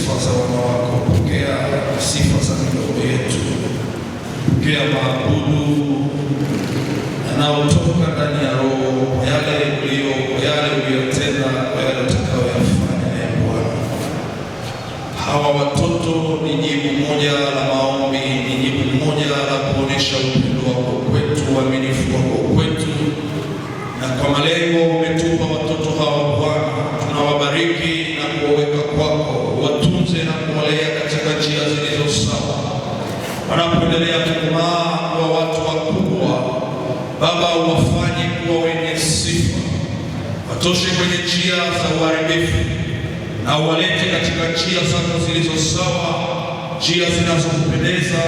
sifa za wana wako, pokea sifa za midomo yetu, pokea maabudu yanayotoka ndani ya Roho, yale uliyotenda, yale utakayoyafanya. Bwana, hawa watoto ni jibu moja la maombi, ni jibu moja la kuonesha upendo wako kwetu, uaminifu wako kwetu, na kwa malengo umetupa watoto hawa Bwana. Tunawabariki na kuwaweka kwako, watunze na kuwalea katika njia zilizo sawa, wanapoendelea kukomaa kuwa watu wakubwa. Baba, uwafanye kuwa wenye sifa, watoshe kwenye njia za uharibifu, na uwalete katika njia zako zilizo sawa, njia zinazokupendeza,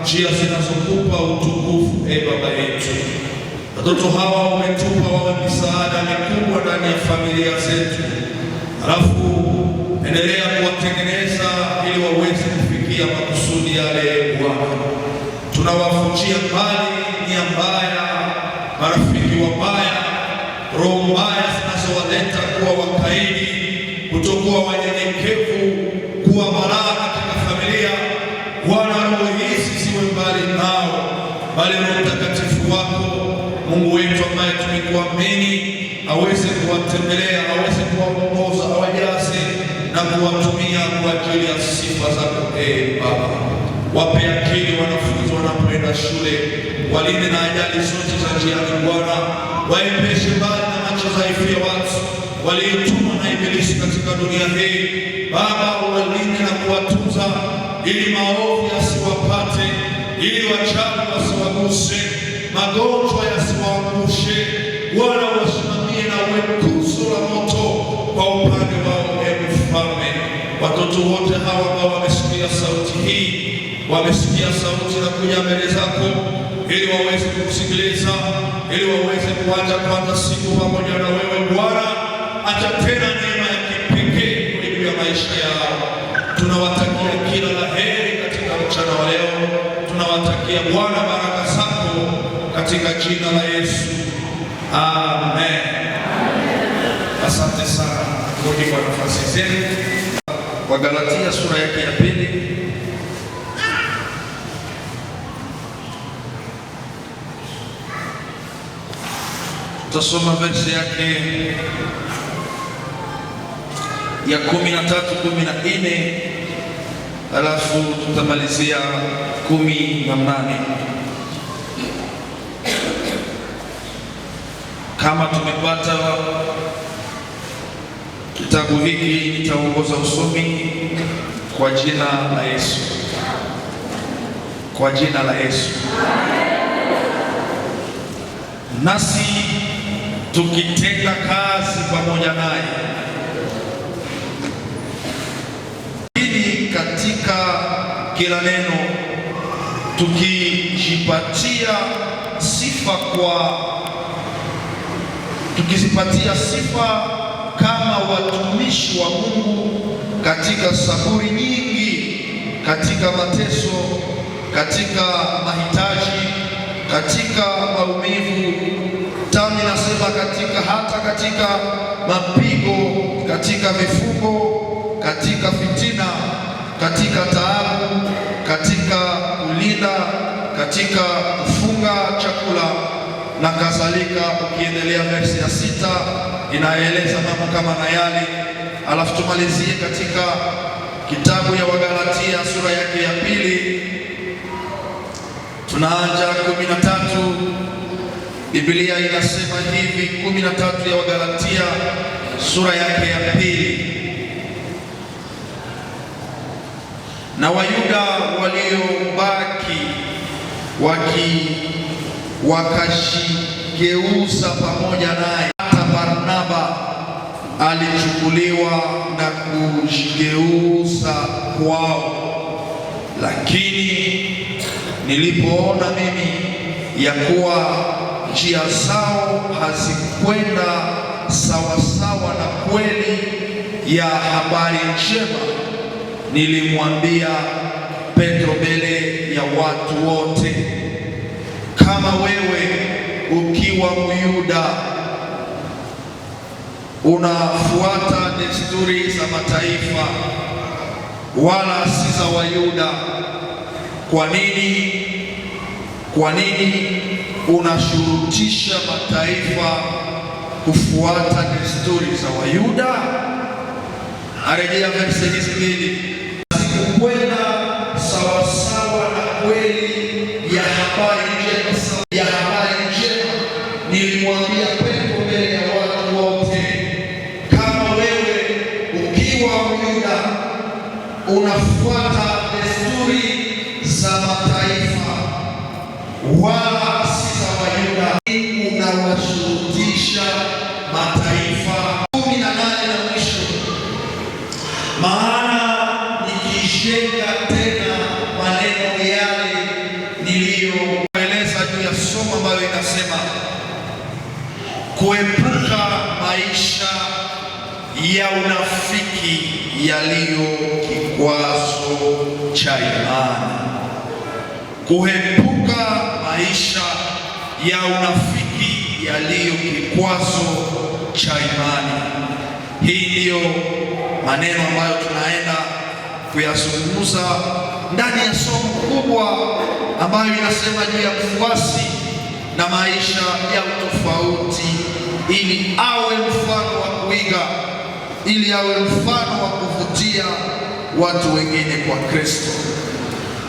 njia zinazokupa utukufu. Baba yetu, watoto hawa umetupa wawe misaada mikubwa ndani ya familia zetu, halafu endelea kuwatengeneza ili waweze kufikia makusudi yale. Bwana, tunawavunjia mbali nia mbaya, marafiki wabaya, roho mbaya zinazowaleta kuwa wakaidi, kutokuwa wanyenyekevu, kuwa balaa katika familia. Bwana, roho hizi ziwe mbali nao, bali Roho Mtakatifu wako Mungu wetu ambaye tumekuamini aweze kuwatembelea, aweze kuwaongoza, awajaze na kuwatumia kwa ajili ya sifa zako. Baba, wape akili wanafunzi wanapoenda shule, walinde na ajali zote za njiani. Bwana, waepeshe mbali na macho dhaifu ya watu waliotumwa na Ibilisi katika dunia hii. Baba, walinde na kuwatunza ili maovu yasiwapate, ili wachawi wasiwaguse, magonjwa yasiwaangushe. Bwana, wasimamie na uwe nguzo la moto kwa upande wao. Mfalme, watoto wote hawa ambao wamesikia sauti hii, wamesikia sauti na kuja mbele zako ili waweze kukusikiliza, ili waweze kuanza siku pamoja na wewe. Bwana, acha tena neema ya kipekee juu ya maisha yao. Tunawatakia kila la heri katika mchana wa leo. Tunawatakia Bwana baraka zako katika jina la Yesu, amen. Asante sana. Rudi kwa nafasi zenu. Wagalatia sura yake ya 2, tutasoma verse yake ya 13-14, halafu tutamalizia 18. Kama tumepata kitabu hiki, nitaongoza usomi kwa jina la Yesu. Kwa jina la Yesu. Nasi tukitenda kazi pamoja naye, ili katika kila neno tukizipatia sifa kama watumishi wa Mungu katika saburi nyingi, katika mateso, katika mahitaji, katika maumivu, tami nasema hata katika mapigo, katika vifungo, katika fitina, katika taabu, katika kulinda, katika kufunga chakula na kadhalika. Ukiendelea verse ya 6 inaeleza mambo kama na yale. Alafu tumalizie katika kitabu ya Wagalatia sura yake ya 2, tunaanza 13. Biblia inasema hivi, 13 ya Wagalatia sura yake ya 2: na Wayuda waliobaki wakashigeuza pamoja naye. Hata Barnaba alichukuliwa na kujigeuza kwao. Lakini nilipoona mimi ya kuwa njia zao hazikwenda sawasawa na kweli ya habari njema, nilimwambia Petro mbele ya watu wote, kama wewe ukiwa Myuda unafuata desturi za mataifa wala si za Wayuda. Kwa nini? Kwa nini unashurutisha mataifa kufuata desturi za Wayuda? Arejea verse hizi mbili. Sikukwenda sawasawa na kweli ya habari njema, nilimwambia Petro mbele ya watu wote, kama wewe ukiwa Myuda unafuata desturi za mataifa wala si za Wayuda, unawashurutisha mataifa. 18 na mwisho, maana nikijenga tena maneno yale niliyoeleza juu ya somo ambayo inasema kuepuka maisha ya unafiki yaliyo kikwazo cha imani. Kuepuka maisha ya unafiki yaliyo kikwazo cha imani. Hii ndiyo maneno ambayo tunaenda kuyazungumza ndani ya somo kubwa ambayo inasema juu ya mfuasi na maisha ya utofauti, ili awe mfano wa kuiga, ili awe mfano wa kuvutia watu wengine kwa Kristo.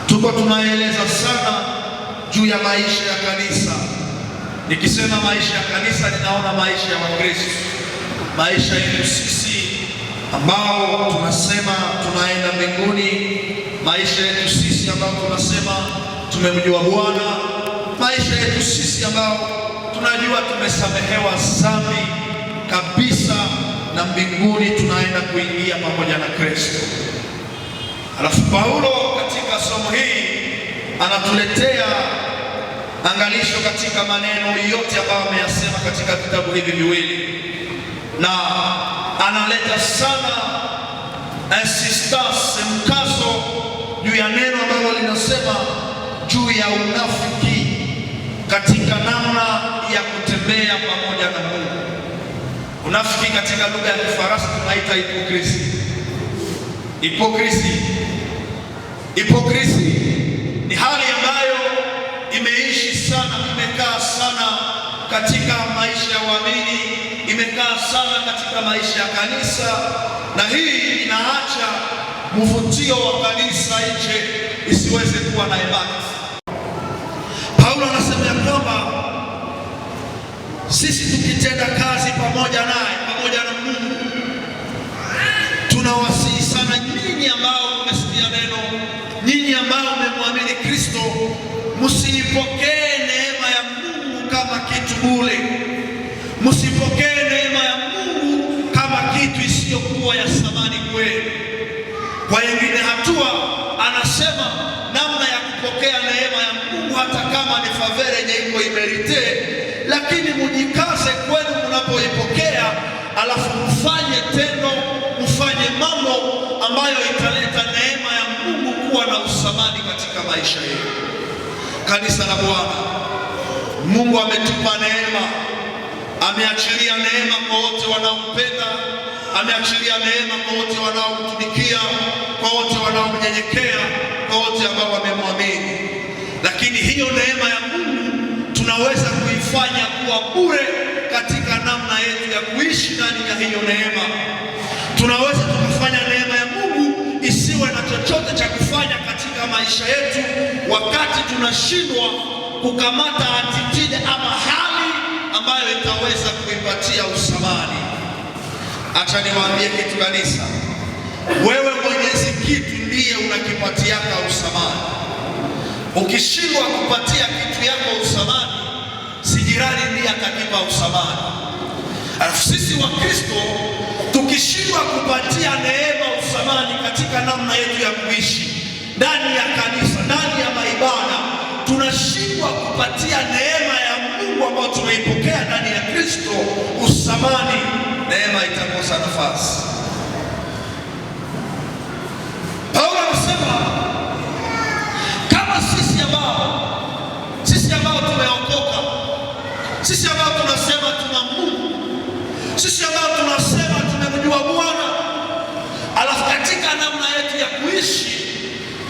Tuko tunaeleza sana juu ya maisha ya kanisa. Nikisema maisha ya kanisa, ninaona maisha ya Wakristo, maisha yetu sisi ambao tunasema tunaenda mbinguni, maisha yetu sisi ambao tunasema tumemjua Bwana, maisha yetu sisi ambao tunajua tumesamehewa dhambi kabisa na mbinguni tunaenda kuingia pamoja na Kristo. Alafu Paulo katika somo hili anatuletea angalisho katika maneno yote ambayo ameyasema katika vitabu hivi viwili, na analeta sana insistence, mkazo juu ya neno ambalo linasema juu ya unafiki katika namna ya kutembea pamoja na Mungu. Unafiki katika lugha ya Kifaransa tunaita hipokrisi. Hipokrisi ni hali ambayo imeishi sana, imekaa sana katika maisha ya waamini, imekaa sana katika maisha ya kanisa, na hii inaacha mvutio wa kanisa nje isiweze kuwa na imani. Paulo anasema ya kwamba sisi tukitenda kazi pamoja naye, pamoja na Mungu, tunawasihi sana nyinyi ambao mmesikia neno, nyinyi ambao mmemwamini Kristo, msipokee neema ya Mungu kama kitu bure. Msipokee neema ya Mungu kama kitu isiyokuwa ya thamani kwenu. Kwa nyingine hatua anasema namna ya kupokea neema ya Mungu, hata kama ni favere yenye iko imerite, lakini mujikaze kwenu mnapoipokea, alafu mfanye tendo, mfanye mambo ambayo italeta neema ya Mungu kuwa na usamani katika maisha yetu. Kanisa la Bwana, Mungu ametupa neema, ameachilia neema kwa wote wanaompenda, ameachilia neema kwa wote wanaomtumikia, kwa wote wanaomnyenyekea, kwa wote ambao wamemwamini. Lakini hiyo neema ya Mungu tunaweza kuifanya kuwa bure katika namna yetu ya kuishi ndani ya hiyo neema. Tunaweza tukafanya neema ya Mungu isiwe na chochote cha kufanya katika maisha yetu wakati tunashindwa kukamata attitude ama hali ambayo itaweza kuipatia usamani. Acha niwaambie kitu kanisa, wewe mwenyezi kitu ndiye unakipatiaka usamani. Ukishindwa kupatia kitu yako usamani, si jirani ndiye atakipa usamani. Alafu sisi wa Kristo tukishindwa kupatia neema usamani katika namna yetu ya kuishi ndani ya kanisa, ndani ya maibada, tunashindwa kupatia neema ya Mungu ambayo tumeipokea ndani ya Kristo usamani, neema itakosa nafasi. Paulo anasema kama sisi ambao tumeokoka, sisi ambao tunasema tuna Mungu, sisi ambao tunasema tumemjua Bwana, alafu katika namna yetu ya kuishi,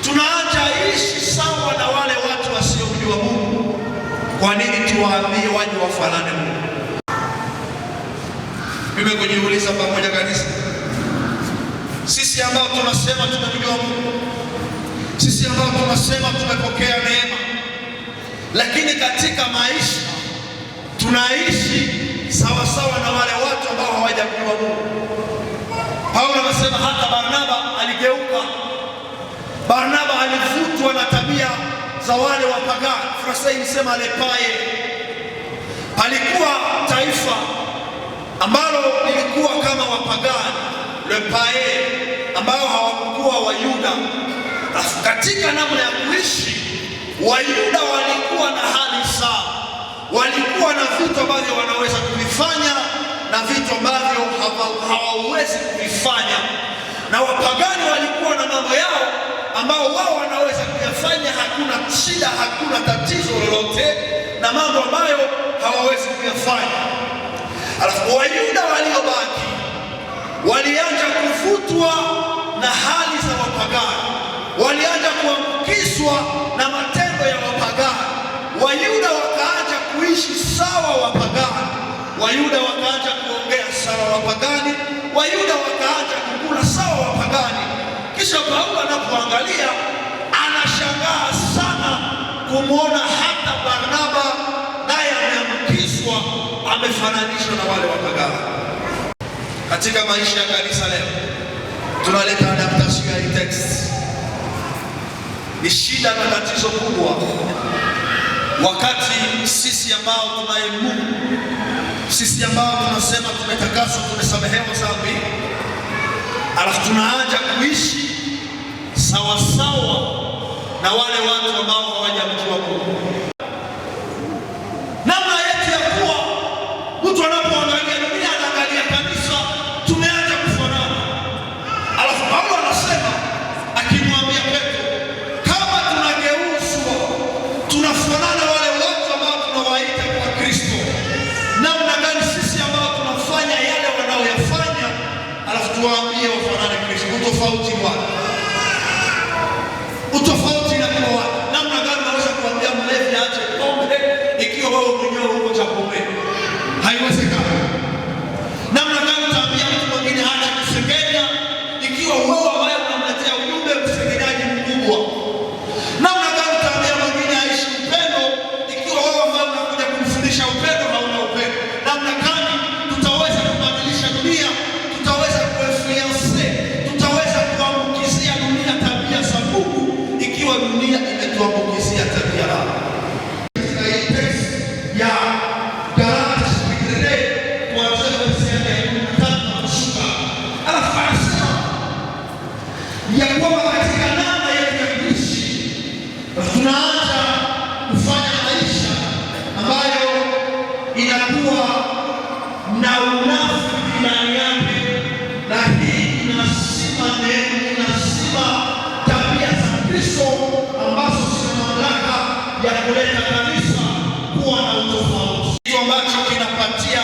tunaacha ishi sawa na wale watu wasiomjua Mungu. Kwa nini tuwaambie waje wafanane Mungu? Mimi kujiuliza pamoja kanisa, sisi ambao tunasema tumemjua Mungu, sisi ambao tunasema tumepokea neema, lakini katika maisha tunaishi sawa sawa na wale watu ambao hawajamjua Mungu. Paulo anasema hata Barnaba aligeuka. Barnaba alivutwa na tabia za wale wapagani. Fransai nisema lepaye. Palikuwa taifa ambalo lilikuwa kama wapagani, lepaye, ambao hawakuwa Wayuda. Katika namna ya kuishi, Wayuda walikuwa na hali sawa, walikuwa na vitu ambavyo wanaweza kuvifanya na vitu ambavyo hawawezi kuvifanya, na wapagani walikuwa na mambo yao ambao wao wanaweza kuyafanya, hakuna shida, hakuna tatizo lolote, na mambo ambayo hawawezi kuyafanya. Alafu Wayuda waliobaki walianza kuvutwa na hali za wapagani, walianza kuambukizwa na matendo ya wapagani. Wayuda wakaanza kuishi sawa wapagani, Wayuda wakaanza kuongea sawa wapagani, Wayuda wakaanza kukula sawa wapagani. Kisha Paulo anapoangalia anashangaa sana kumwona hata Barnaba naye ameambukizwa, amefananishwa na wale wapagani. Katika maisha ya kanisa leo tunaleta adaptation ya hii text. Ni shida na tatizo kubwa wakati sisi ambao tunaye Mungu, sisi ambao tunasema tumetakaswa, tumesamehewa dhambi, alafu tunaanza kuishi sawa sawa na wale watu ambao hawajamjua Mungu. Namna yetu ya kuwa, mtu anapoangalia dunia anaangalia kanisa, tumeanza kufanana. Alafu Paulo anasema akimwambia Petro, kama tunageuzwa tunafanana wale watu ambao tunawaita kwa Kristo, namna gani sisi ambao tunafanya yale wanaoyafanya, alafu tuwaambie wafanane Kristo? Utofauti wapi? Utofauti na kwa wapi? Namna gani naweza kuambia mlevi aache pombe ikiwa wewe mwenyewe uko cha pombe? Haiwezekani. Namna gani utaambia mtu mwingine aache kusengenya ikiwa wewe ambaye unamletea ujumbe msengenyaji mkubwa? Namna gani utaambia mwingine aishi upendo ikiwa wewe ambaye unakuja kumfundisha upendo hauna upendo? Namna gani tutaweza kubadilisha dunia? Tutaweza kuinfluence, tutaweza kuambukizia dunia tabia za Mungu ikiwa dunia imetuambukizia tabia lao? Ya Galati kuendelea kuanzia mstari wa 15 kushuka. Alafu anasema ya kwamba katika namna yetu ya kuishi tunaanza kufanya maisha ambayo inakuwa na unafiki ndani yake, na hii inasima tabia za Kristo ambazo zina mamlaka ya kuleta kanisa kuwa na utofauti. Kitu ambacho kinapatia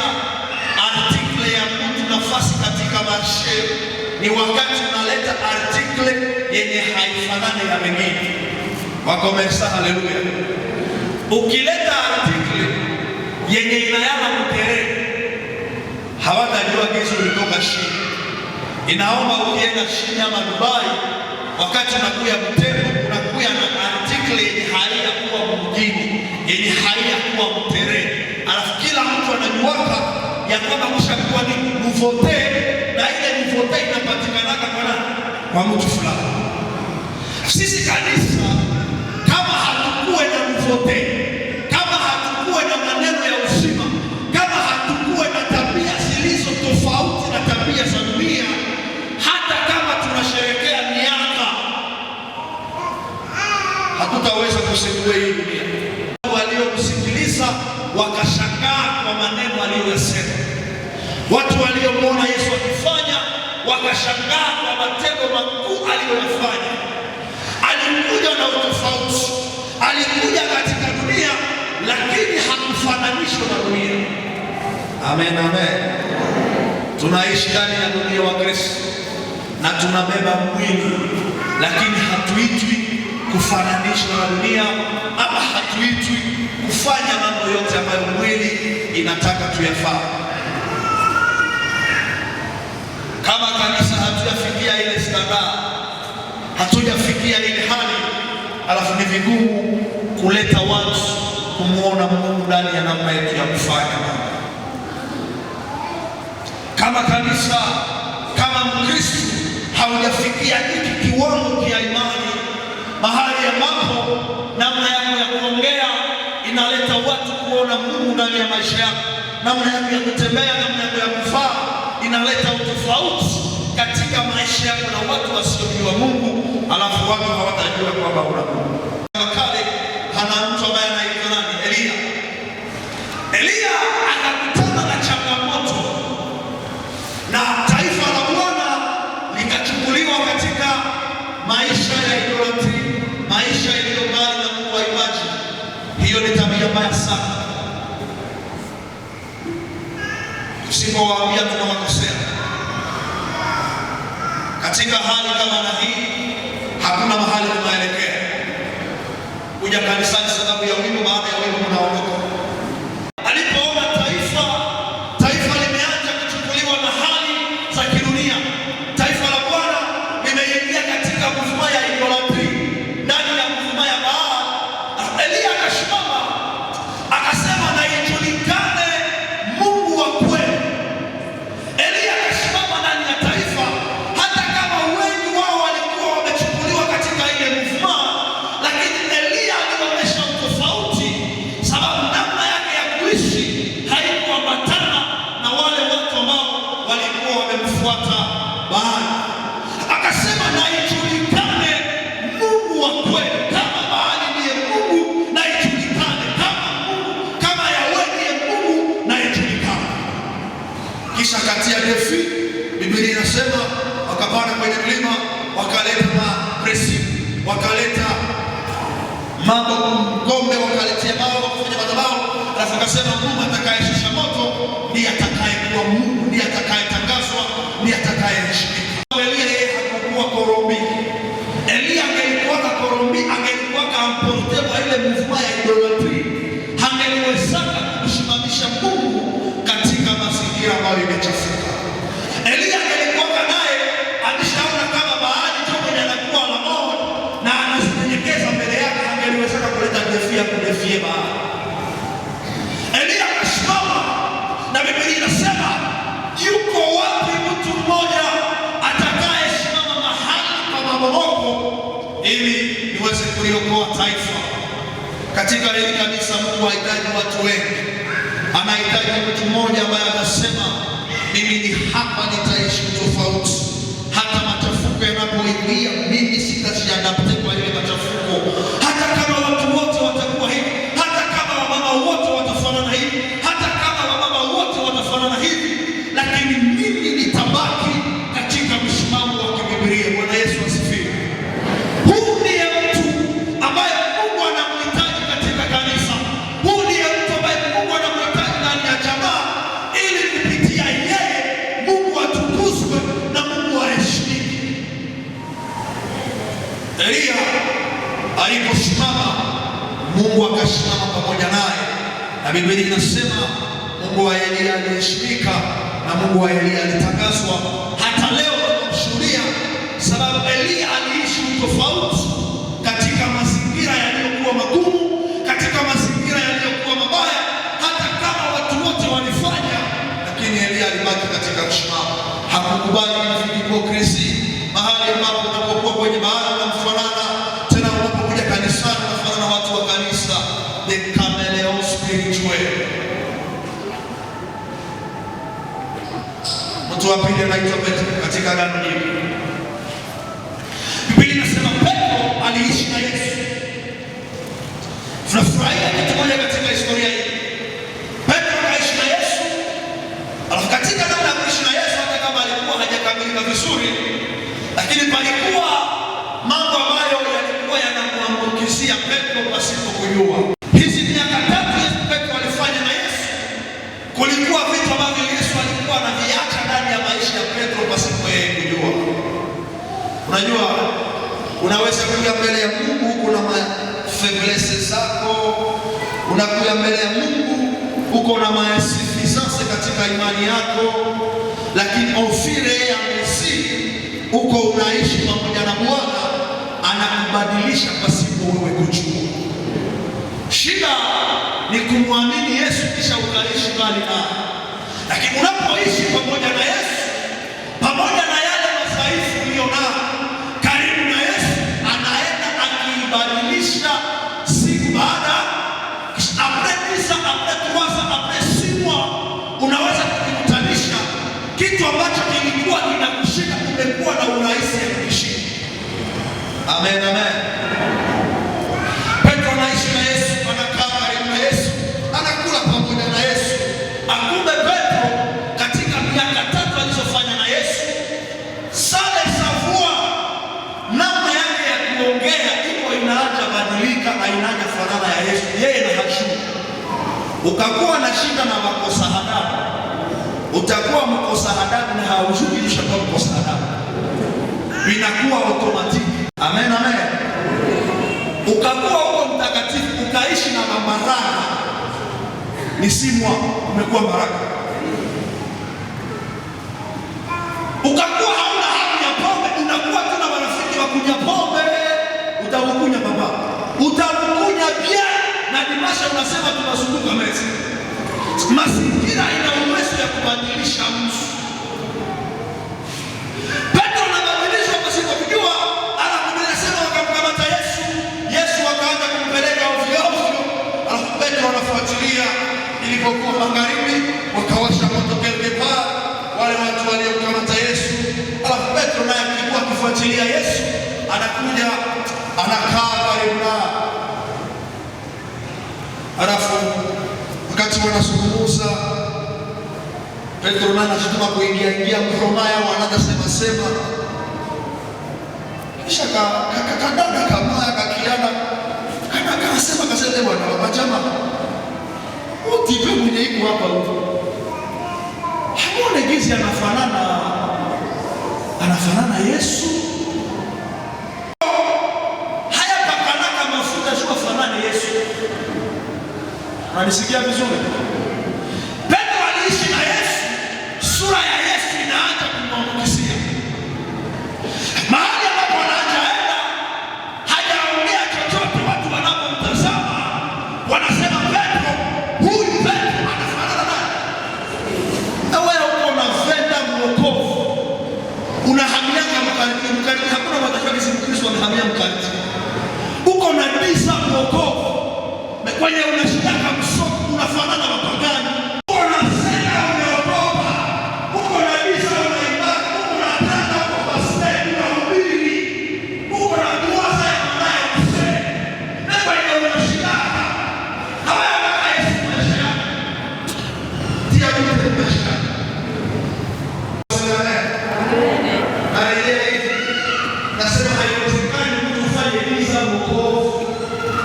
artikle ya mtu nafasi katika marshe ni wakati unaleta artikle yenye haifanani na mengine. Wakomersa, haleluya. Ukileta artikle yenye inayala mterere, hawatajua gizo ulitoka chini. Inaomba ukienda chini ama Dubai, wakati unakuya Butembo, unakuya na artikle yenye haia kuwa mjini, yenye haia kuwa mterere. Alafu kila mtu anajuaka ya kwamba kushakuwa ni mvote, na ile mvote inapatikanaga kwa mtu fulani. Sisi kanisa kama hatukuwe na mvote, kama hatukuwe na maneno ya uzima, kama hatukuwe na tabia zilizo tofauti na tabia za dunia, hata kama tunasherehekea miaka, hatutaweza kusegue hii dunia. Waliomsikiliza wakashangaa kwa maneno aliyosema. Watu waliomwona Yesu akifanya wakashangaa kwa matendo makuu aliyoyafanya. Alikuja na utofauti, alikuja katika dunia, lakini hakufananishwa na dunia. Amen, amen. Tunaishi ndani ya dunia wa Kristo na tunabeba mwili lakini hatuitwi kufananishwa na dunia, ama hatuitwi kufanya mambo yote ambayo mwili inataka tuyafanye. Kama kanisa hatujafikia ile standard, hatujafikia ile hali, alafu ni vigumu kuleta watu kumuona Mungu ndani ya namna yetu ya kufanya. Kama kanisa, kama Mkristo haujafikia hiki kiwango kia imani, mahali ambapo namna yako ya kuongea inaleta watu kuona Mungu ndani ya maisha yako, namna yako ya kutembea, namna yako ya kufaa inaleta utofauti katika maisha yako na watu wasiojua Mungu, alafu watu hawatajua kwamba una Mungu. Kale hana mtu ambaye anaitwa nani? Elia. Elia akakutana na changamoto na taifa la Bwana likachukuliwa katika maisha ya idolatry, maisha yaliyo mbali na Mungu wa imani. Hiyo ni tabia mbaya sana. Tusipowaambia tunawakosea. Katika hali kama na hii, hakuna mahali tunaelekea. Kuja kanisani sababu ya wimbo, baada ya wimbo unaondoka. Alipoona taifa limeanza kuchukuliwa na hali za kidunia, taifa la Bwana limeingia katika mfumo ya idolatry, ndani ya mfumo ya Baal, Elia akasimama akasema, na ijulikane Mungu wa kweli. Elia akasimama ndani ya taifa, hata kama wengi wao walikuwa wamechukuliwa katika ile mfumo, lakini Elia alionyesha utofauti, sababu namna yake ya kuishi haikuambatana na wale watu ambao walikuwa wamemfuata Baali. Akasema, na ijulikane Mungu wa kweli. Kama Baali ndiye Mungu, na ijulikane. Kama Yahweh ndiye Mungu, na ijulikane. Kisha katia defi, Biblia inasema wakapanda kwenye mlima, wakaleta mapresi, wakaleta mambo ngombe, wakaletea mawe, wakafanya madhabahu, alafu akasema Mungu atakayeshusha moto ndiye atakayekuwa Mungu, ndiye atakayetangazwa, ndiye atakayeheshimika. Elia yeye hakuwa korombi. Elia angelikuwa korombi, angelikuwa amportewa ile mfumo ya idolatry, hangeliwezaka kumsimamisha Mungu katika mazingira ambayo imechafuka. Elia angelikuwa naye alishaona kama Baali toka anakuwa na moyo na anasinyenyekeza mbele yake, hangeliwezaka kuleta defia kudefie Baali. Elia akasimama, na Biblia inasema yuko wapi mtu mmoja atakayesimama mahali pa mabomoko ili niweze kuliokoa taifa? Katika hili kanisa Mungu hahitaji watu wengi, anahitaji mtu mmoja ambaye atasema, mimi ni hapa, nitaishi tofauti. Hata machafuko yanapoingia, mimi sitajiadapte kwa ile machafuko. Hata kama watu wote watakuwa hivi, hata kama wamama wote watafanana hivi, hata kama wababa wote watafanana hivi, lakini mimi nitabaki katika msimamo wa kibiblia. Bwana Yesu asifiwe. Huu ndiye mtu ambaye Mungu anamhitaji katika kanisa. Huu ndiye mtu ambaye Mungu anamhitaji ndani ya jamaa, ili kupitia yeye Mungu atukuzwe na Mungu aheshimike. Elia aliposimama, Mungu akasimama pamoja naye, na Biblia inasema Mungu wa Elia aliheshimika na Mungu wa Elia alitangazwa. Hata leo tunamshuhudia, sababu Elia aliishi tofauti katika mazingira yaliyokuwa magumu, katika mazingira yaliyokuwa mabaya. Hata kama watu wote walifanya, lakini Elia alibaki katika msimamo. Hakukubali hipokrisi, mahali ambapo unapokuwa kwenye bahari unamfanana, tena unapokuja kanisani unafanana na watu wa kanisa. The chameleon spiritual. Mtu wa pili anaitwa Petro katika Agano Jipya. Biblia inasema Petro aliishi na Yesu. Tunafurahia kitu moja katika historia hii. Petro aliishi na Yesu. Alafu katika namna ya kuishi na Yesu, hata kama alikuwa hajakamilika vizuri, lakini palikuwa mambo ambayo yalikuwa yanamwambukizia Petro pasipo kujua. Hizi miaka 3 Petro alifanya na Yesu, kulikuwa vitu ambavyo Yesu alikuwa anaviacha ndani ya maisha ya Petro pasipo yeye kujua. Unajua Unaweza kuja mbele ya Mungu, kuna mafeblese zako, unakuja mbele ya Mungu uko na maesifisanse katika imani yako, lakini ofire ya Mesi uko unaishi pamoja na Bwana, anakubadilisha pasipo wewe kujua. Shida ni kumwamini Yesu kisha ukaishi mbali naye, lakini unapoishi pamoja na Yesu, pamoja na yale madhaifu ulionayo, karibu na Yesu, anaenda akibadilisha siku baada unaweza kukutanisha kitu ambacho kilikuwa kinakushika, kimekuwa na urahisi ya kushika. Amen, amen. Petro anaishi na Yesu, anakaa karibu na Yesu, anakula pamoja na Yesu. Akumbe Petro katika miaka 3 alizofanya na Yesu, sale savua namna yake ya kuongea iko inaanza badilika, inaanza fanana ya Yesu. Yeye na hajui. Ukakuwa na shida na makosa adabu, utakuwa mkosa adabu na haujui ushakuwa mkosa adabu, inakuwa automatic. Amen, amen. Ukakuwa uko mtakatifu, ukaishi na mabaraka, ni simwa umekuwa baraka. Ukakuwa hauna hamu ya pombe, unakuwa tuna marafiki wa kunywa pombe, utakukunya baba, utakukunya bia na dimasha, unasema tunazunguka meza. Mazingira ina uwezo ya kubadilisha mtu. Petro anabadilishwa pasipo kujua. Anasema wakamkamata Yesu, Yesu akaanza kumpeleka ovyo ovyo, alafu Petro anafuatilia. Ilipokuwa magharibi, wakawasha moto kelgepa wale watu waliomkamata Yesu, alafu Petro naye alikuwa akifuatilia Yesu, anakuja anakaa karibu nao. Alafu wakati wanazungumza, Petro naye anashtuka kuingia mromaya, wanaanza sema. Kisha kadada kamaya kakiana kasema bwana wajama, utipe mwenye iko hapa huko, hamuone gizi anafanana Yesu. Haya pakanaka mafuta sio fanana Yesu. Unanisikia vizuri? Petro aliishi na Yesu, sura ya Yesu inaanza kumwambukia. Mahali ambapo anaenda hajaongea chochote, watu wanapomtazama wanasema Petro, huyu Petro anafanana naye. Wewe uko na venda mwokovu, unahamiaka mkaribu, hakuna watafakisi Mkristo amehamia mkaribu. Uko na disa mwokovu, kwenye unashitaka msoko, unafanana wapagani. Uko na sera umeokoka, uko na disa unaibaka, uko na tanda, uko pasiteni, unahubiri, uko na duwasa ya manaye kuseni. Na kwenye unashitaka hawaya waka Yesu maisha yako, tia kute maisha yako. Nasema haiwezekani mtu ufanye disa mwokovu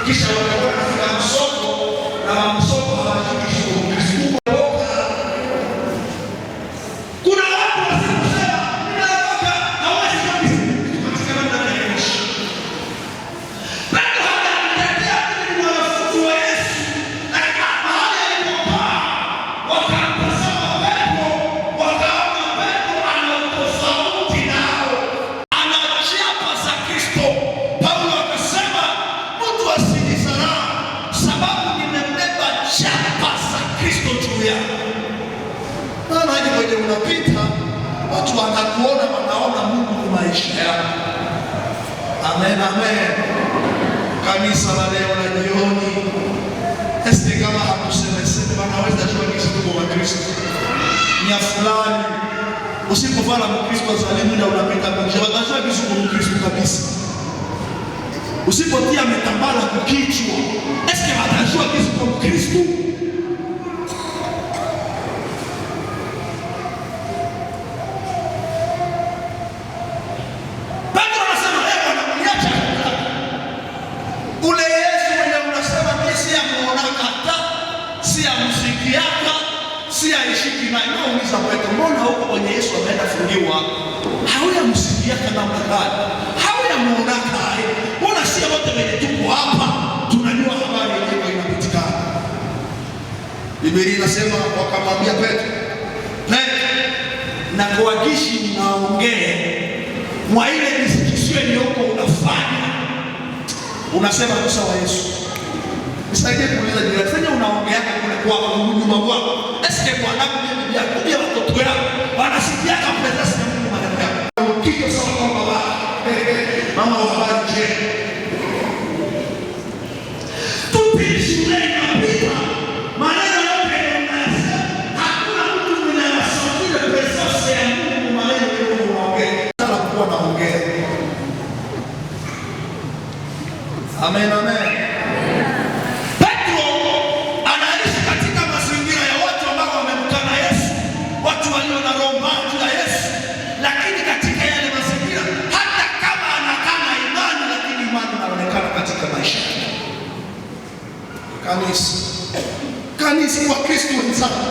kisha watakuwa nafika msoko na msoko hawajukishi Ukristo. Kuna watu wasikusema ninaokoka hawezi kabisa katika namna ya kuishi. Petro hajatetea mimi ni mwanafunzi wa Yesu, lakini mahali alipokaa wakamtazama Petro, wakaona Petro ana utofauti nao, ana chapa za Kristo. Paulo akasema mtu asijidharau, sababu nimebeba chapa za Kristo juu yako. Maana hadi kwenye unapita watu wanakuona, wanaona Mungu kwa maisha yako. Amen, amen. Kanisa la leo na jioni, esti kama hakusemeseme wanaweza jua Kristo kwa Kristo ni fulani. Usipovala Mkristo azalimu na unapita mmoja, watajua Kristo kwa Kristo kabisa. Usipotia mitambala kwa kichwa, eske watajua Kristo kwa Kristo? Petro anasema leo anamniacha ule Yesu mwenye unasema mimi si amuonaka hata, si amsikiaka, si aishiki naye. Nauliza Petro, mbona huko kwenye Yesu ameenda fungiwa hauya msikiaka namna gani? Hauya muonaka wenye tuko hapa tunajua habari yenyewe inapatikana. Biblia inasema wakamwambia Petro, na kuagishi ninaongea mwa ile nisikisiwe nioko unafanya. Unasema tu sawa Yesu. Nisaidie kuuliza jirani, sasa unaongea kule kwa nyuma kwako. Eske Bwana mimi ya watoto yako wanasikia kama pesa ya Mungu maneno yako. Kiko sawa kwa baba. Mama wa habari je. Tupishi leo pita. Maneno yote yanasema hakuna mtu mwenye anasafiri pesa ya Mungu maneno yako unaongea. Sasa kuwa naongea. Amen amen. Kanisa wa Kristo wenzangu,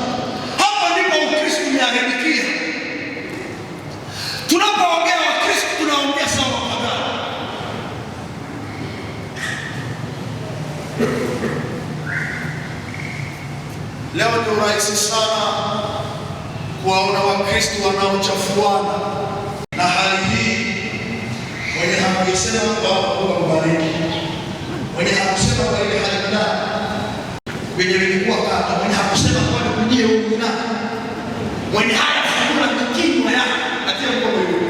hapa ndipo Ukristo umeharibika. Tunapoongea wa Kristo tunaongea sawa kadhaa. Leo ni rahisi sana kuwaona Wakristo wanaochafuana na hali hii. Mwenye hakusema kwa Mungu kubariki, mwenye hakusema kwa ile hali ndani wenye vilikuwa kata, mwenye hakusema kwa kujie huko na mwenye haya hakuna kikinywa yake atia mkono hiyo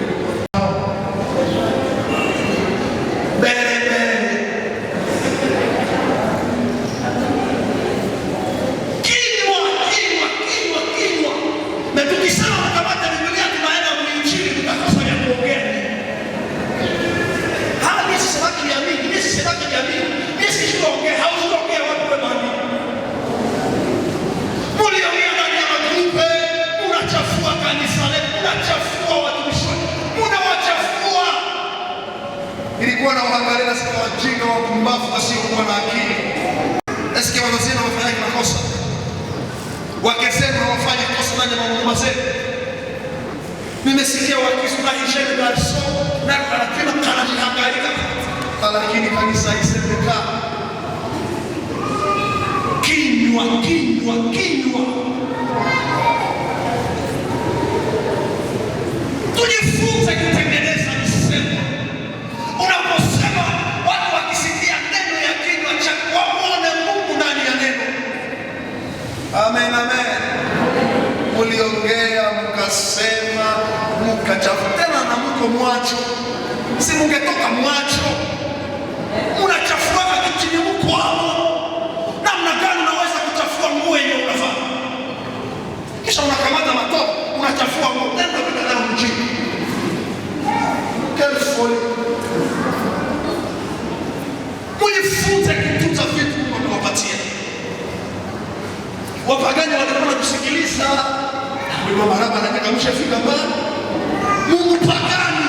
bere kinywa na tukisema kamata Biblia tunaenda kuinjili tutakosa ya kuongea. Hali sisi sabaki ya mimi, sisi sabaki ya mimi, sisi tuongea hauongea watu kwa bani. Muliongea ndani ya magrupe, unachafua kanisa letu, unachafua watumishi, unawachafua. Ilikuwa na uangalia na sika wajinga wa kumbavu wasiokuwa na akili. Eske wazee wanafanya makosa? Wakesema wafanye kosa ndani ya mambo zenu. Nimesikia Wakristo na hisheni garso na karatena kanajihangaika, lakini kanisa isemeka kinywa. Tujifunze kutengeneza misemo. Unaposema watu wakisikia neno ya kinywa chako waone Mungu ndani ya neno. Amen amen. Muliongea mkasema mkachafutana na mko mwacho, si mungetoka mwacho. Unachafua kitu ni mko hapo. Namna gani unaweza kuchafua nguo yenye unavaa? Kisha unakamata matope unachafua nguo tena bila mjini. Careful. Mujifunze kutunza vitu Mungu amewapatia. Wapagani walikuwa wanakusikiliza. Wewe maraba anataka mshafika mbali. Mungu pagani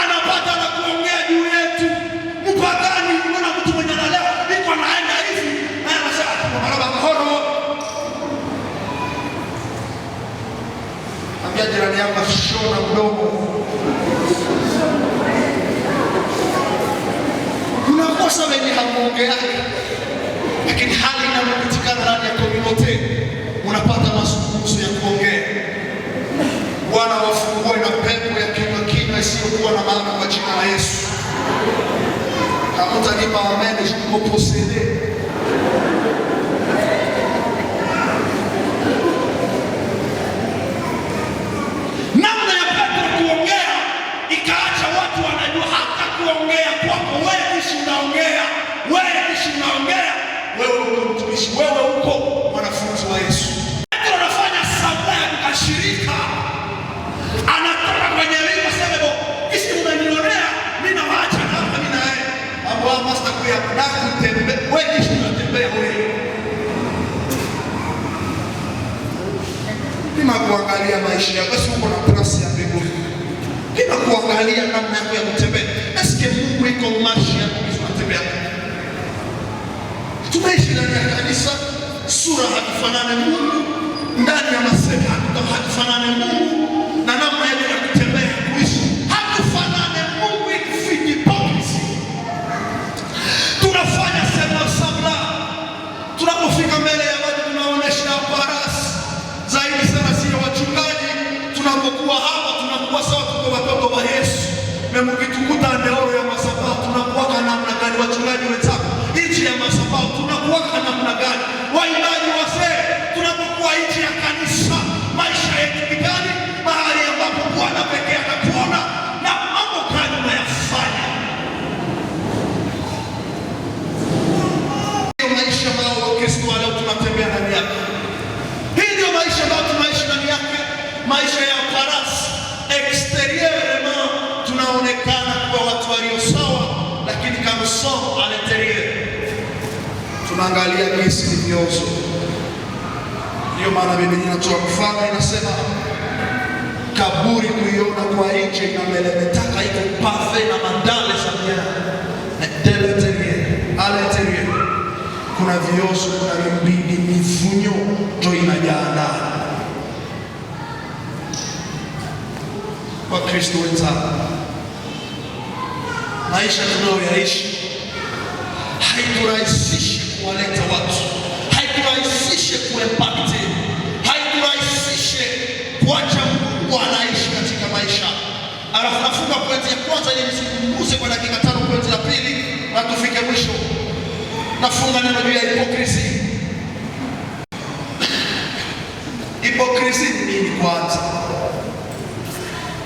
anapata na kuongea juu yetu. Mpagani unaona mtu mwenye analea iko anaenda hivi. Haya mashaa maraba mahoro. Ambia jirani yako shona mdomo. Unakosa wenye hamuongea. Lakini hali inayopatikana ndani ya community unapata mazungumzo ya kuongea. Bwana wafungue na pepo ya kinywa isiyokuwa na maana kwa jina la Yesu. Kama utanipa amen, je posséder. Namna ya Petro kuongea ikaacha watu wanajua hata kuongea kwako wewe ndishi unaongea. Wewe uko mtumishi, wewe uko mwanafunzi wa Yesu. Petro anafanya sala ya kukashirika. Anatoka kwenye ringo sema, "Kisi unanionea, mimi nawaacha na mimi na yeye." Mambo ya master kuya na kutembea, wewe kisi unatembea wewe. Kima kuangalia maisha yako, basi uko na trust ya mbinguni. Kima kuangalia namna yako ya kutembea. Eske Mungu iko mashi yako kutembea? Tumeishi ndani ya kanisa, sura hatufanane Mungu, ndani ya masema hatufanane Mungu, na namna ya kutembea kuishi hatufanane Mungu ikifiki ambao tunakuwa namna gani? Waimbaji wazee, tunapokuwa nje ya kanisa, maisha yetu ni gani? Mahali ambapo Bwana pekee anatuona na mambo gani unayafanya? Ndio maisha ambayo Wakristo leo tunatembea ndani yake. Hii ndio maisha ambayo tunaishi ndani yake, maisha ya parasi. Exterieurement tunaonekana kwa watu walio sawa, lakini kama somo à l'intérieur tunaangalia kesi ni viozo. Ndio maana Biblia inatoa mfano, inasema kaburi kuiona kwa nje inamelemeta, iko pave na mandale za à l'intérieur kuna viozo, kuna mbidi, mivunyo ndio inajaa ndani. Kwa Kristo wenzangu, maisha tunayoyaishi haiturahisishe kuwaleta watu, haiturahisishe kuimpact, haiturahisishe kuacha Mungu anaishi katika maisha. Alafu nafunga pointi ya kwanza ili nisikumbuse kwa dakika 5, pointi ya pili na tufike mwisho. Nafunga neno juu ya hipokrisia. Hipokrisia ni nini kwanza?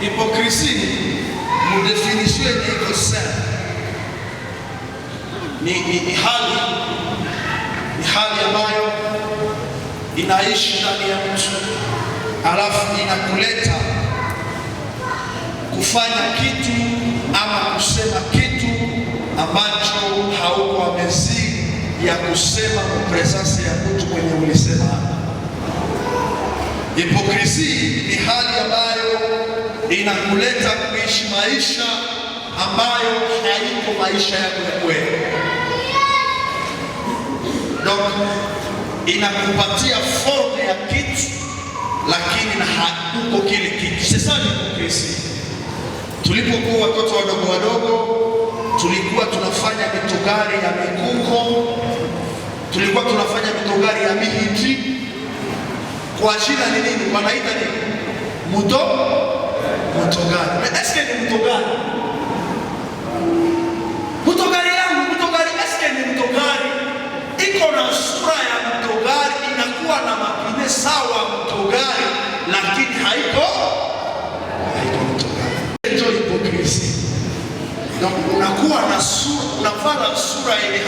Hipokrisia ni definition iko sana. Ni hali ambayo inaishi ndani ya mtu, alafu inakuleta kufanya kitu ama kusema kitu ambacho hauko amezi ya kusema kwa presence ya mtu mwenye ulisema. Hipokrisia ni hali ambayo inakuleta kuishi maisha ambayo haiko maisha yako ya kweli. Donc inakupatia forme ya kitu lakini na hakuko kile kitu. Sasa ni hipokrisia. Tulipokuwa watoto wadogo tulikuwa tunafanya mitogari ya mikuko, tulikuwa tunafanya mitogari ya mihiji. Kwa jina ni nini? Wanaita nini? Mutogari. Eske ni mutogari? Mutogari yangu, mutogari eske ni mutogari? Iko na sura ya mutogari, inakuwa na mapine sawa mutogari, lakini haiko mutogari. Ndio hipokrisia. Donc unakuwa na sura, unafanya sura yenye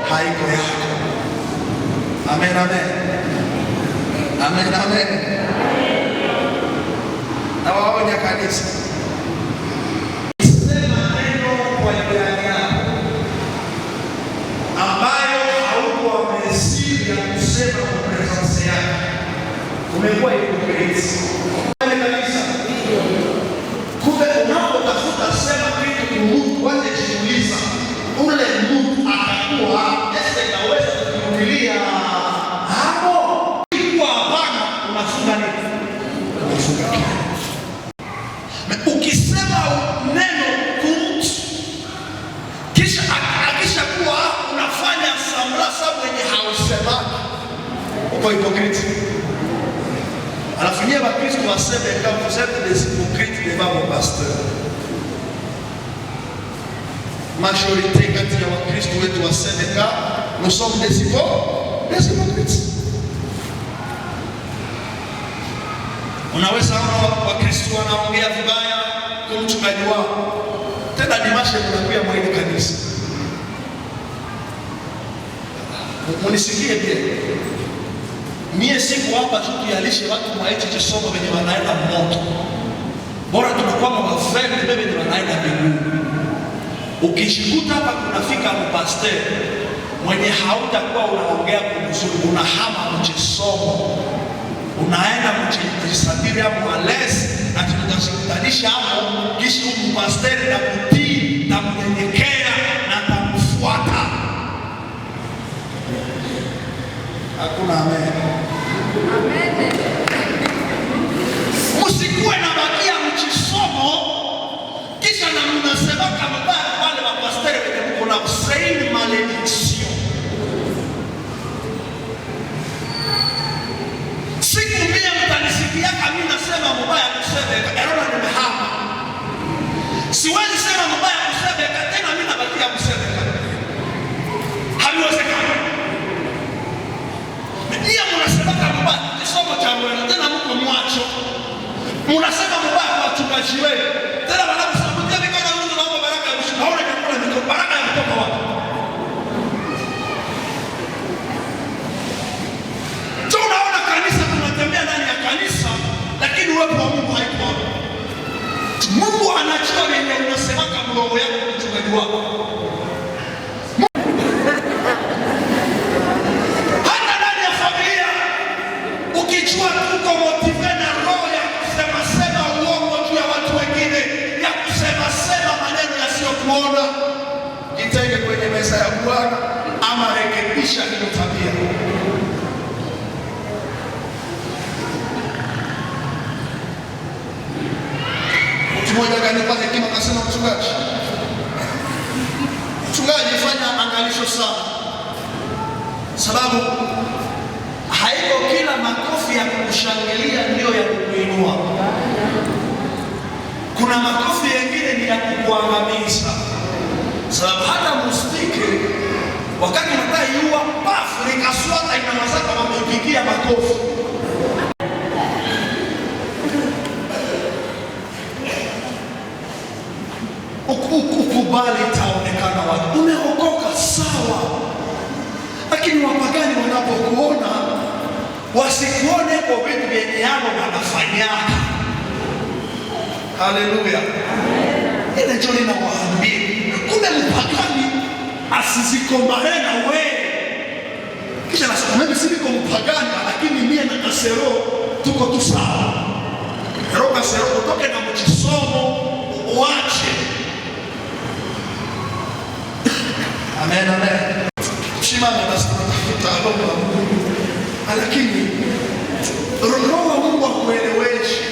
haiko yako. Amen, amen. Amen, amen. Na waonya kanisa, sema neno kwa jirani yako ambayo hauko amesiri ya kusema kwa presence yako. Umekuwa hipokrisia. Kanisa, kumbe unapotafuta sema kitu Mungu, waje jiuliza ule Mungu atakuwa naweza kurudilia hapo. Kwa hapana, unafunga nini? Unafunga. Ukisema neno kumtu kisha akishakuwa unafanya samlasa mwenye hausemaki, uko hipokriti. Alafu nyie Wakristo waseme kama vous êtes des hypocrites devant mon pasteur. Majorité kati ya Wakristo wetu waseme kama nous sommes des hypocrites. Unaweza ona Wakristo wanaongea vibaya kwa mchungaji wao, tena ni mashe mnakuya mwili kanisa. Munisikie bien. Mie siku hapa tukialishe watu mwaiti kisomo venye wanaenda moto. Bora tunakuwa mawafeni bebe ni wanaenda mbinguni. Ukishikuta hapa kunafika mpasteur mwenye hautakuwa unaongea kumzuri, unahama mchisomo, unaenda mchisadiri ya mwalesi, na tunatashikutanisha hapo, kisha mpasteur na kutii na kunyenyekea na kumfuata. Hakuna amen. Amen. Musikuwe na bakia mchisomo kisha na mnasema kama wale mapasteri wenye mko na usaini malediction. Siku mia mtanisikia kama nasema mbaya kusebeka, erona nimehama. Siwezi sema mbaya kusebeka tena, mimi nabakia kusebeka. kurekebisha hiyo tabia. Mtu mmoja akanipa hekima akasema, mchungaji, fanya angalisho sana, sababu haiko kila makofi ya kukushangilia ndio ya kukuinua. Kuna makofi mengine ni ya kukuangamiza, sababu hata mustike wakati unataiua pafu likaswata inaweza kama umepigia makofi. Ukubali itaonekana watu umeokoka sawa, lakini wapagani wanapokuona wasikuone kwa vitu vyenye yao wanafanyaka. Haleluya, ile ndio ninawaambia. Kumbe mpagani asizikombane na wewe, kisha nasema mimi si niko mpagani, lakini mimi na Kasero tuko tu sawa. Roho Kasero utoke na mchisomo uache. Amen, amen. Shimama basi tutaomba. Lakini Roho wa Mungu akueleweshe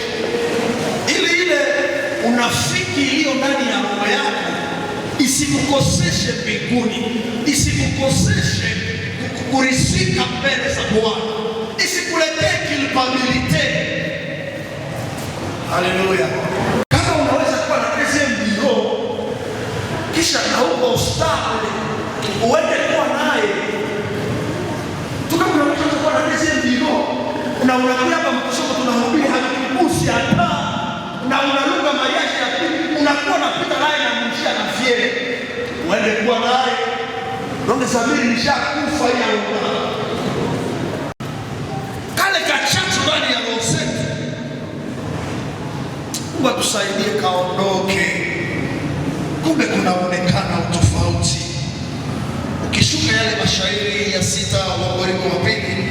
ile unafiki iliyo ndani ya roho yako isikukoseshe mbinguni, isikukoseshe kurisika mbele za Bwana, isikuletee culpability. Haleluya. Kama unaweza kuwa na pesa mbio kisha na huko ustable uende kuwa naye tukapo unaweza kuwa na pesa mbio na unakuja hapa mkusoko tunahubiri hakikusi hata na unaluka mariaji ya pili unakuwa unapita naye na mshia na fiere uende kuwa naye ndio sabiri nishakufa ya uka kale kachachu ndani ya roho zetu. Mungu atusaidie kaondoke. Kumbe kunaonekana utofauti. Ukishuka yale mashairi ya 6 wa Korintho wa pili,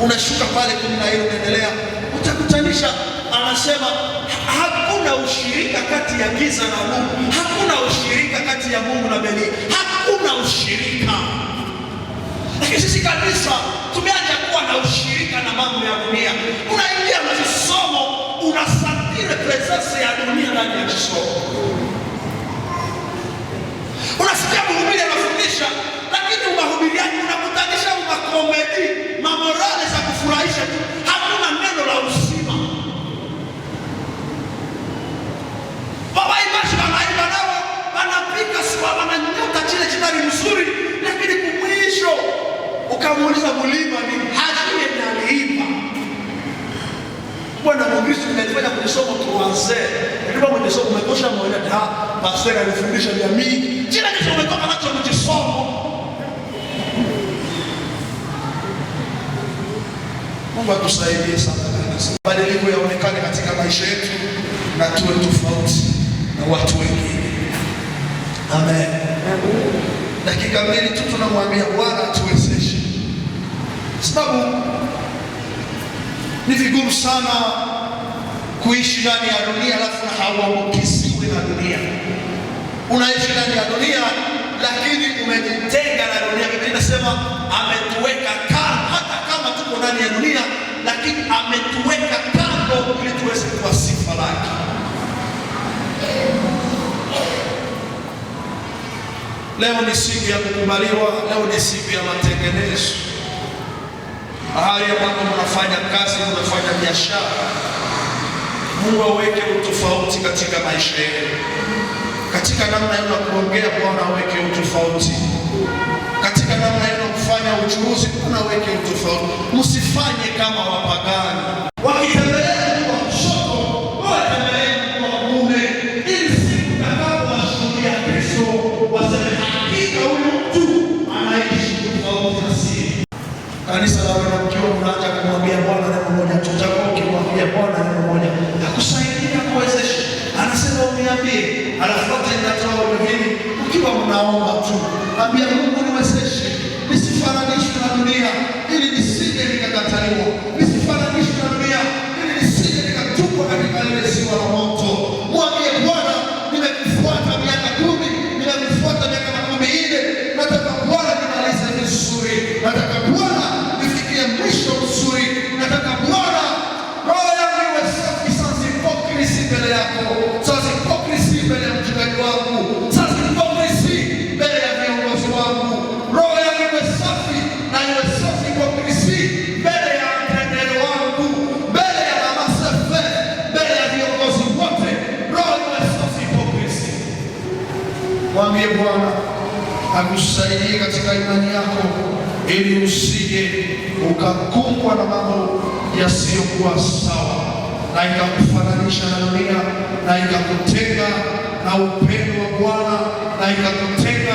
unashuka pale 14 unaendelea, utakutanisha anasema hakuna ushirika kati ya giza na Mungu. Hakuna ushirika kati ya Mungu na Beli. Hakuna ushirika. Lakini sisi kanisa tumeanza kuwa na ushirika na mambo ya dunia. Unaingia na kisomo, unasafiri presence ya dunia ndani ya kisomo. Unasikia mhubiri anafundisha, lakini mahubiriani unakutanisha makomedi, mamorale za kufurahisha tu. Hakuna neno la uzima. Baba ibashi wanaimba nao, wanapika siwa, wananyota chile chitari mzuri, lakini kumwisho ukamuuliza mulima ni hajie na aliimba. Bwana Mkristo tunafanya kunisoma tuanze. Ndio mwenye somo umetosha moyo na pastor alifundisha jamii. Kila kitu umetoka nacho mjisomo. Mungu atusaidie sana kanisa. Badiliko yaonekane katika maisha yetu na tuwe tofauti na watu wengine. Amen. Dakika mbili tu tunamwambia Bwana atuwezeshe. Sababu ni vigumu sana kuishi ndani ya dunia alafu hauambukiziwi na dunia. Unaishi ndani ya dunia lakini umejitenga na dunia. Biblia inasema ametuweka kando, hata kama tuko ndani ya dunia lakini ametuweka kando ili tuweze kuwa sifa lake. Leo ni siku ya kukubaliwa, leo ni siku ya matengenezo. Mahali ambapo mnafanya kazi, mnafanya biashara, Mungu aweke utofauti katika maisha yenu. Katika namna yenu ya kuongea, Bwana aweke utofauti. Katika namna yenu ya kufanya uchuruzi, Bwana aweke utofauti. Msifanye kama wapagani. Wakitembelea kwa kushoto, watembelee kwa kuume, ili siku tutakapowashuhudia Kristo waseme hakika huyu mtu anaishi tofauti na sisi. Kanisa la Bwana mkiwa mnaanza kumwambia Bwana neno moja, tutakuwa ukimwambia Bwana neno moja, akusaidia kuwezesha. Anasema uniambie, anafuata inatoa hili ukiwa mnaomba tu. Ambia Mungu niwezeshe, nisifananishwe na dunia ili nisije nikakataliwa. Nisifananishwe na dunia ili nisije nikatupwa katika ile ziwa la moto. Mwambie Bwana, nimekufuata miaka 10, nimekufuata miaka 14, nataka Bwana nimalize vizuri. akusaidie katika imani yako, ili usije ukakumbwa na mambo yasiyokuwa sawa na ikakufananisha na dunia na ikakutenga na upendo wa Bwana na ikakutenga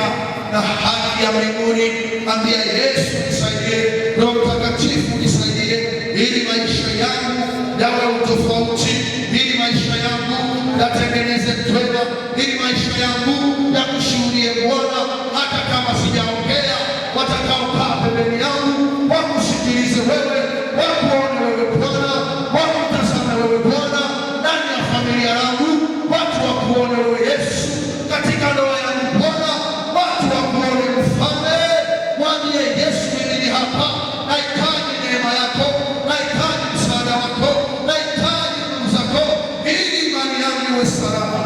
na haki ya mbinguni. Ambia Yesu, nisaidie. Roho Mtakatifu, nisaidie, ili maisha yangu yawe utofauti, ili maisha yangu yatengeneze twema, ili maisha yangu yakushuhudie Bwana. Hata kama sijaongea, watakaokaa pembeni yangu wakusikilize wewe, wakuone wewe Bwana, wakutazame wewe Bwana. Ndani ya familia yangu watu wakuone wewe Yesu, katika ndoa yangu Bwana watu wakuone Mfalme. Mwambie Yesu, mimi ni hapa, nahitaji neema yako, nahitaji msaada wako, nahitaji nguvu zako, ili imani yangu iwe salama.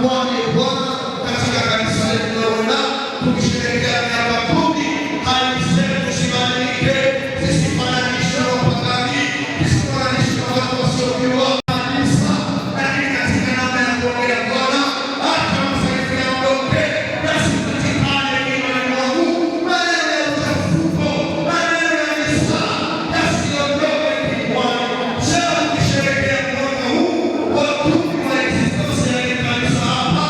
Mwambie Bwana, katika kanisa letu na tukisherehekea miaka 10, hali zetu zibadilike, zisifananishwe na wapagani, zisifananishwe na watu wasiojua kanisa. Lakini katika namna ya kuongea Bwana, hata masaifu yaondoke, nasi tutikane imani mwangu. Maneno ya uchafuko, maneno ya nisa yasiondoke kinywani. Leo tukisherehekea mwaka huu wa 10 wa existence ya kanisa hapa,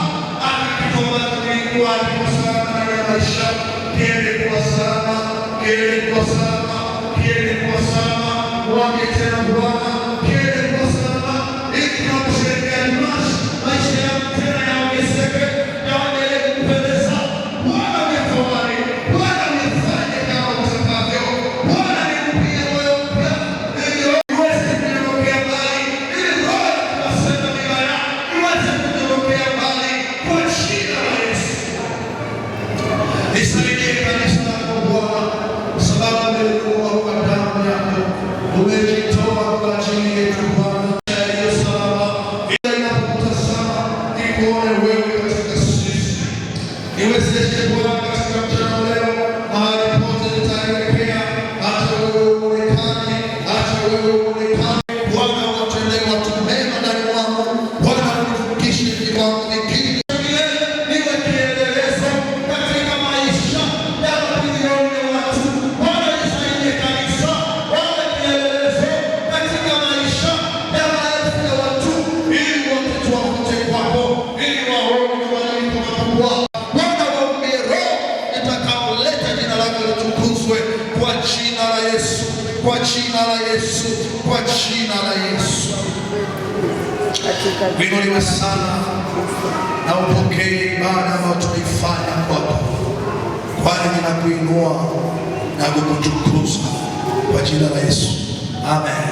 akakitoa tulikuwa kwa salama ndani ya maisha, kiende kwa salama, kiende kwa salama, kiende kwa salama. Mwambie tena Bwana, kiende kwa salama, ili tunaposherehekea Dimashi maisha yangu tena yaongezeke, yaendelee kupendeza. Bwana nitawale, Bwana nifanye kama utakavyo. Bwana nimpie moyo mpya, ili niweze kuondokea mbali, ili roho tunasema vibaya iweze kuondokea mbali, kwa jina la Yesu. Nisaidie kanisa lako Bwana, sababu umenunua kwa damu yako, umejitoa kwa ajili yetu Bwana. Yaliyo salama, ila inapokutazama nikuone wewe katika sisi. Niwezeshe Bwana katika mchana leo, mahali pote nitaelekea, hata wewe uonekane, hata wewe uonekane Bwana, watendee watu mema ndani mwangu Bwana, univukishe viwango vingine, niwe kielelezo katika maisha ya mamilioni ya watu. Bwana, nisaidie kanisa wawe kielelezo katika maisha ya maelfu ya watu, ili wote tuwavute kwako, ili waone mabadiliko makubwa. Bwana, waambie Roho itakaoleta jina lako litukuzwe, kwa jina la Yesu, kwa jina la Yesu, kwa jina la Yesu. Inuliwe sana na upokee ibada ambayo tumeifanya kwako, kwani ninakuinua na kukutukuza kwa jina la Yesu. Amen.